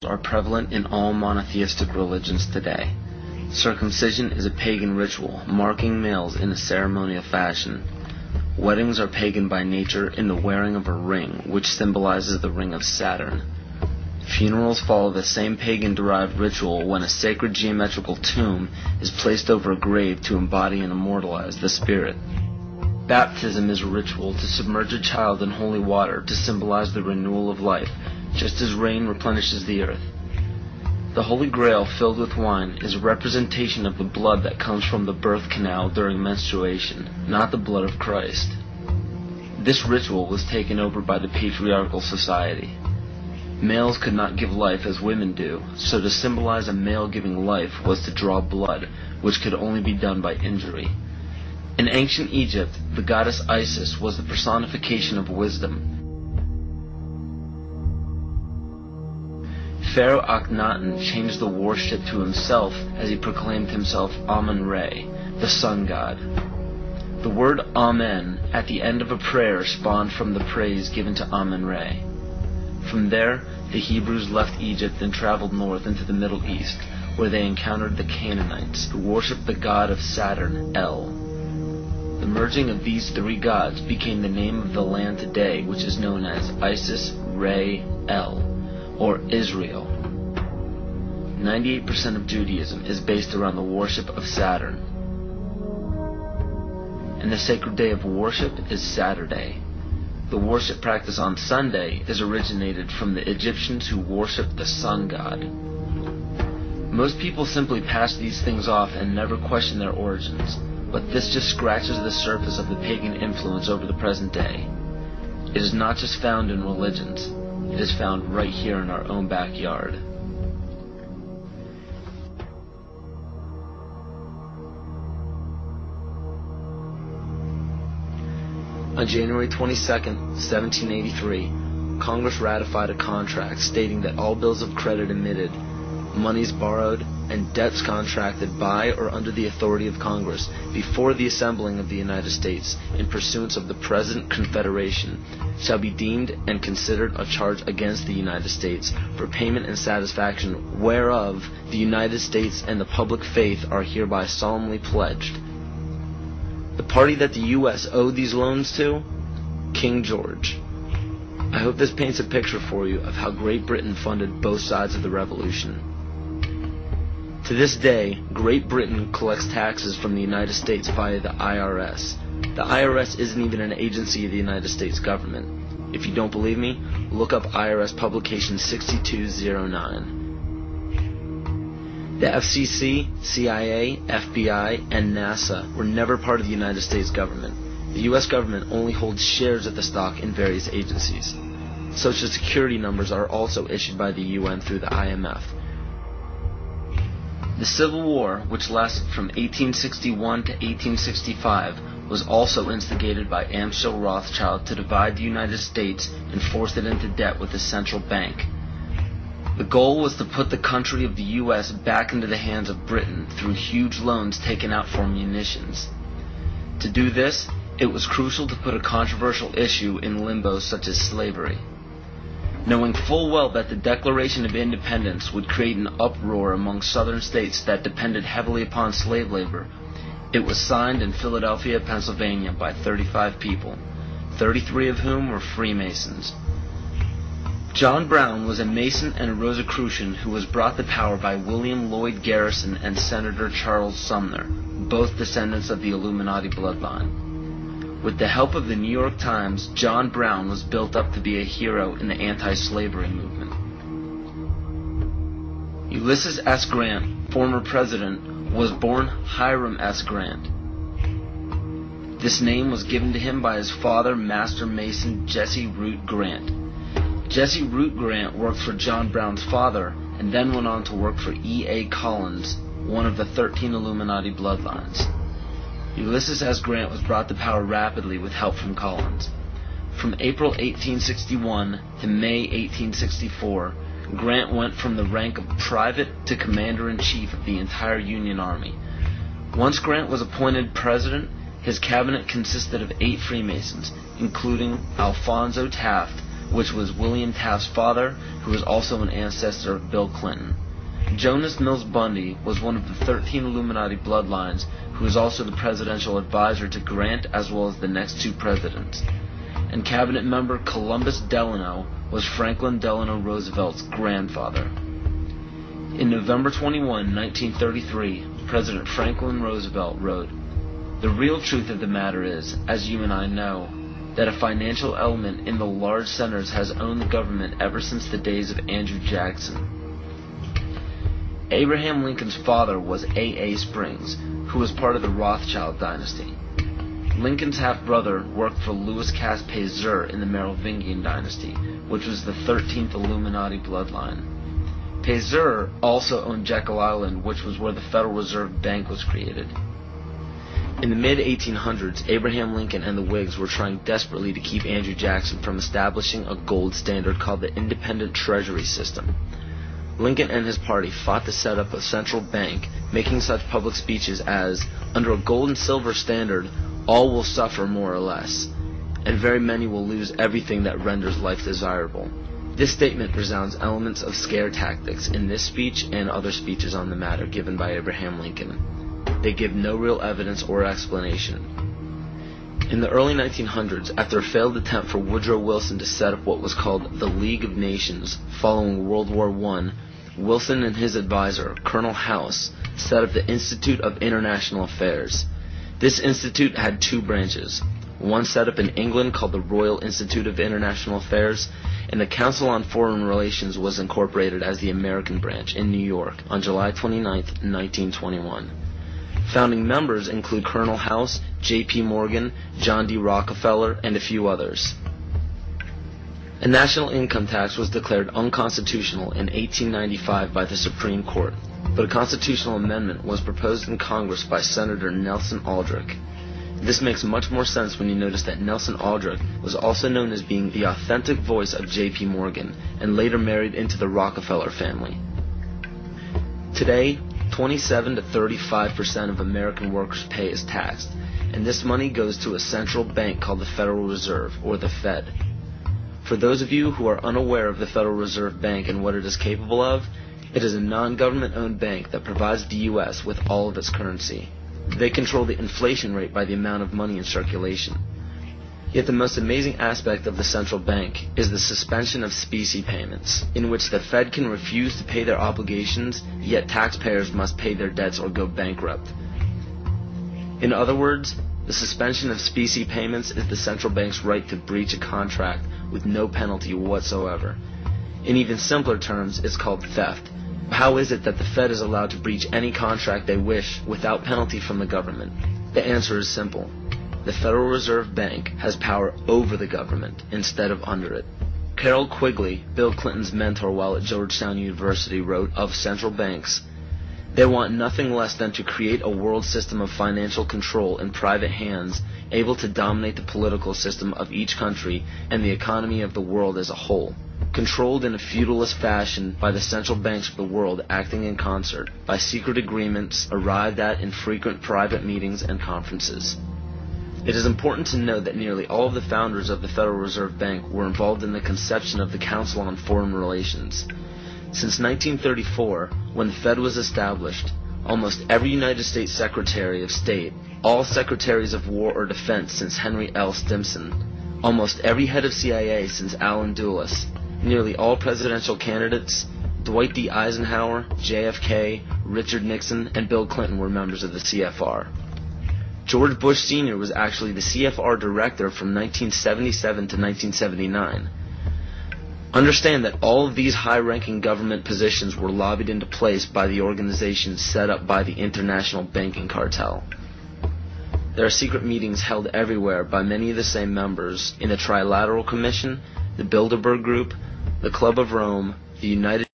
are prevalent in all monotheistic religions today. Circumcision is a pagan ritual, marking males in a ceremonial fashion. Weddings are pagan by nature in the wearing of a ring, which symbolizes the ring of Saturn. Funerals follow the same pagan-derived ritual when a sacred geometrical tomb is placed over a grave to embody and immortalize the spirit. Baptism is a ritual to submerge a child in holy water to symbolize the renewal of life, just as rain replenishes the earth. The Holy Grail filled with wine is a representation of the blood that comes from the birth canal during menstruation, not the blood of Christ. This ritual was taken over by the patriarchal society. Males could not give life as women do, so to symbolize a male giving life was to draw blood, which could only be done by injury. In ancient Egypt, the goddess Isis was the personification of wisdom. Pharaoh Akhenaten changed the worship to himself as he proclaimed himself Amun-Re, the sun god. The word Amen at the end of a prayer spawned from the praise given to Amun-Re. From there, the Hebrews left Egypt and traveled north into the Middle East, where they encountered the Canaanites, who worshipped the god of Saturn, El. The merging of these three gods became the name of the land today, which is known as Isis, Re, El, or Israel. 98% of Judaism is based around the worship of Saturn. And the sacred day of worship is Saturday. The worship practice on Sunday is originated from the Egyptians who worshipped the sun god. Most people simply pass these things off and never question their origins, but this just scratches the surface of the pagan influence over the present day. It is not just found in religions. It is found right here in our own backyard. On January 22, 1783, Congress ratified a contract stating that all bills of credit emitted, monies borrowed, and debts contracted by or under the authority of Congress before the assembling of the United States in pursuance of the present Confederation shall be deemed and considered a charge against the United States for payment and satisfaction whereof the United States and the public faith are hereby solemnly pledged. The party that the U.S. owed these loans to? King George. I hope this paints a picture for you of how Great Britain funded both sides of the Revolution. To this day, Great Britain collects taxes from the United States via the IRS. The IRS isn't even an agency of the United States government. If you don't believe me, look up IRS publication 6209. The FCC, CIA, FBI, and NASA were never part of the United States government. The U.S. government only holds shares of the stock in various agencies. Social Security numbers are also issued by the UN through the IMF. The Civil War, which lasted from 1861 to 1865, was also instigated by Amschel Rothschild to divide the United States and force it into debt with a central bank. The goal was to put the country of the U.S. back into the hands of Britain through huge loans taken out for munitions. To do this, it was crucial to put a controversial issue in limbo such as slavery. Knowing full well that the Declaration of Independence would create an uproar among southern states that depended heavily upon slave labor, it was signed in Philadelphia, Pennsylvania by 35 people, 33 of whom were Freemasons. John Brown was a Mason and a Rosicrucian who was brought to power by William Lloyd Garrison and Senator Charles Sumner, both descendants of the Illuminati bloodline. With the help of the New York Times, John Brown was built up to be a hero in the anti-slavery movement. Ulysses S. Grant, former president, was born Hiram S. Grant. This name was given to him by his father, Master Mason Jesse Root Grant. Jesse Root Grant worked for John Brown's father and then went on to work for E.A. Collins, one of the 13 Illuminati bloodlines. Ulysses S. Grant was brought to power rapidly with help from Collins. From April 1861 to May 1864, Grant went from the rank of private to commander-in-chief of the entire Union Army. Once Grant was appointed president, his cabinet consisted of 8 Freemasons, including Alphonso Taft, which was William Taft's father, who was also an ancestor of Bill Clinton. Jonas Mills Bundy was one of the 13 Illuminati bloodlines, who was also the presidential advisor to Grant as well as the next two presidents. And cabinet member Columbus Delano was Franklin Delano Roosevelt's grandfather. In November 21, 1933, President Franklin Roosevelt wrote, "The real truth of the matter is, as you and I know, that a financial element in the large centers has owned the government ever since the days of Andrew Jackson." Abraham Lincoln's father was A.A. Springs, who was part of the Rothschild dynasty. Lincoln's half-brother worked for Louis Cass Pasteur in the Merovingian dynasty, which was the 13th Illuminati bloodline. Pasteur also owned Jekyll Island, which was where the Federal Reserve Bank was created. In the mid-1800s, Abraham Lincoln and the Whigs were trying desperately to keep Andrew Jackson from establishing a gold standard called the Independent Treasury System. Lincoln and his party fought to set up a central bank, making such public speeches as, "Under a gold and silver standard, all will suffer more or less, and very many will lose everything that renders life desirable." This statement resounds elements of scare tactics in this speech and other speeches on the matter given by Abraham Lincoln. They give no real evidence or explanation. In the early 1900s, after a failed attempt for Woodrow Wilson to set up what was called the League of Nations following World War I, Wilson and his advisor, Colonel House, set up the Institute of International Affairs. This institute had two branches, one set up in England called the Royal Institute of International Affairs, and the Council on Foreign Relations was incorporated as the American branch in New York on July 29, 1921. Founding members include Colonel House, J.P. Morgan, John D. Rockefeller, and a few others. A national income tax was declared unconstitutional in 1895 by the Supreme Court, but a constitutional amendment was proposed in Congress by Senator Nelson Aldrich. This makes much more sense when you notice that Nelson Aldrich was also known as being the authentic voice of J.P. Morgan and later married into the Rockefeller family. Today, 27 to 35% of American workers' pay is taxed, and this money goes to a central bank called the Federal Reserve, or the Fed. For those of you who are unaware of the Federal Reserve Bank and what it is capable of, it is a non-government-owned bank that provides the U.S. with all of its currency. They control the inflation rate by the amount of money in circulation. Yet the most amazing aspect of the central bank is the suspension of specie payments, in which the Fed can refuse to pay their obligations, yet taxpayers must pay their debts or go bankrupt. In other words, the suspension of specie payments is the central bank's right to breach a contract with no penalty whatsoever. In even simpler terms, it's called theft. How is it that the Fed is allowed to breach any contract they wish without penalty from the government? The answer is simple. The Federal Reserve Bank has power over the government instead of under it. Carroll Quigley, Bill Clinton's mentor while at Georgetown University, wrote of central banks, "They want nothing less than to create a world system of financial control in private hands, able to dominate the political system of each country and the economy of the world as a whole, controlled in a feudalist fashion by the central banks of the world acting in concert, by secret agreements arrived at in frequent private meetings and conferences." It is important to note that nearly all of the founders of the Federal Reserve Bank were involved in the conception of the Council on Foreign Relations. Since 1934, when the Fed was established, almost every United States Secretary of State, all Secretaries of War or Defense since Henry L. Stimson, almost every head of CIA since Allen Dulles, nearly all presidential candidates, Dwight D. Eisenhower, JFK, Richard Nixon, and Bill Clinton were members of the CFR. George Bush Sr. was actually the CFR director from 1977 to 1979. Understand that all of these high-ranking government positions were lobbied into place by the organizations set up by the international banking cartel. There are secret meetings held everywhere by many of the same members in the Trilateral Commission, the Bilderberg Group, the Club of Rome, the United